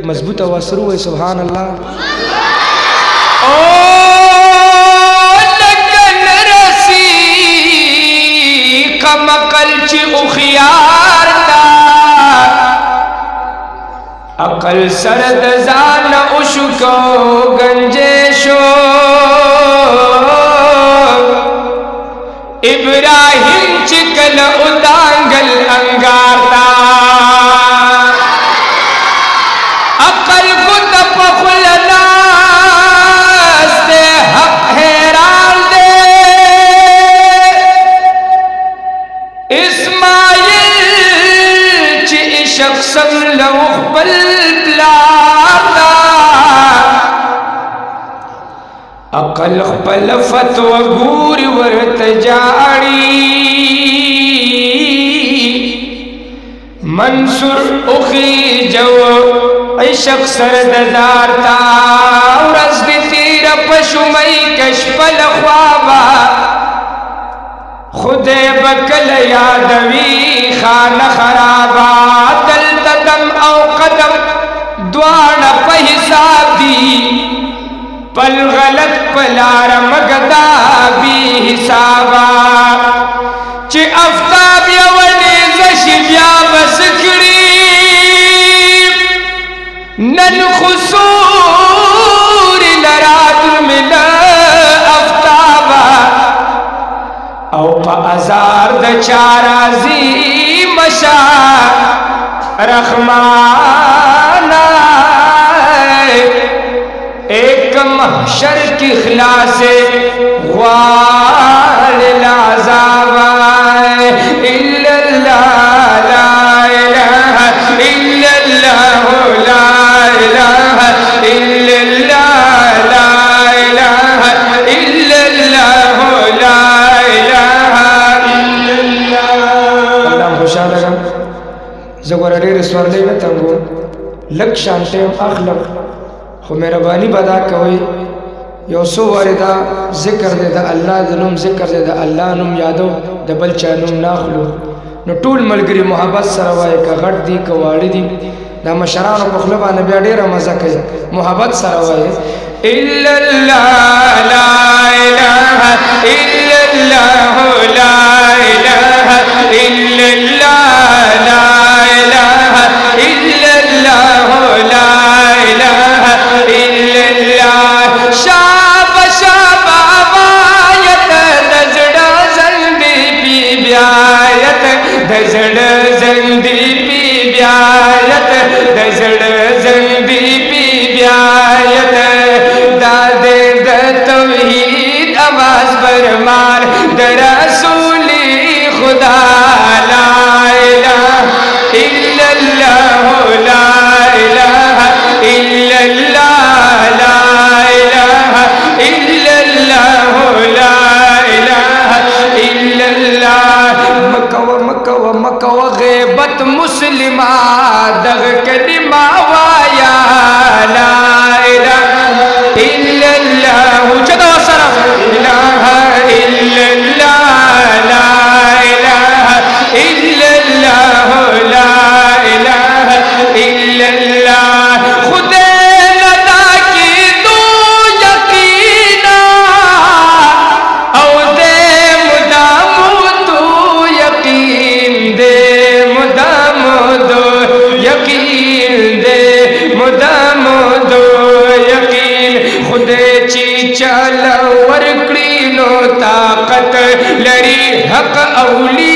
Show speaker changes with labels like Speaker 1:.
Speaker 1: लग मजबूत आवाज शुरू हुई सुभान अल्लाह।
Speaker 2: ओ लगन रसी कमकल ची उखियार दा अकल सरद जान उशको गंजेशो इब्राहिम चिकल उदांगल अंगारता अकल गुद पखुलना से हक हैरान दे इस्माइल ची शख्सम लौखबल प्लाता अकल खपल फतवा गूर वर्त जाड़ी मंसूर उखी जो ऐशक सरदार था रस तीर पशुमई कशपल ख्वाबा खुदे बकल यादवी खान खराबा दल तदम औ कदम द्वाण पहिसाब दी पल गलत पलार मगदा भी हिसाबा चे आफ्ताब यवने जशिब्या बसकड़ी नन खुसूर लरात मिल आफ्ताबा औ पा अजार द चाराजी मशा रखमाना एक महशर की खिलासे वाल लाज़ावा इल्लल्लाह ला इलाहा इल्लल्लाह ला इलाहा इल्लल्लाह ला इलाहा इल्लल्लाह ला इलाहा इल्लल्लाह।
Speaker 1: अल्लाह खुशाल लगा जगोरे रिस्वर ले तंगो लग शांते अखलक खो मेहरबानी बदा कोई यो सो वारिदा जिक्र दे दा अल्लाह दनुम जिक्र दे दा अल्लाह नुम यादो दबल चानुम नाखलो नो टूल मलगरी मोहब्बत सरवाए का गट दी का वाड़ी दी दा मशरान पखलबा ने बया डेरा मजा करे मोहब्बत सरवाए
Speaker 2: इल्लल्लाह ला इलाहा इल्लल्लाह ला इलाहा इल्लल्लाह ला इलाहा इल्लल्लाह ला इलाहा इल्लल्लाह शाब शाब आवायत दजड़ा जंदी पी ब्यायत दजड़ जंदी पी ब्यायत दजड़ जंदी पी ब्यायत दादे द तौहीद आवाज बरमार दरसूली खुदा ला इलाहा इल्लल्लाह ला इलाहा इल्लल्लाह ला इलाहा इल्लल्लाह ला इलाहा इल्लल्लाह। मकवा मकवा मकवा ग़ैबत मुस्लिमा दग कलिमा वाया ला इलाहा इल्लल्लाह चलो सरफ इलाहा इल्लल्लाह ला इलाहा इल्लल्लाह ला इलाहा इल्लल्लाह। खुदे लदा की तू यकीना औ दे मुदाम तू यकीन दे मुदाम दो यकीन दे मुदाम दो यकीन खुदे ची चल वरकड़ी नो ताकत लड़ी हक औली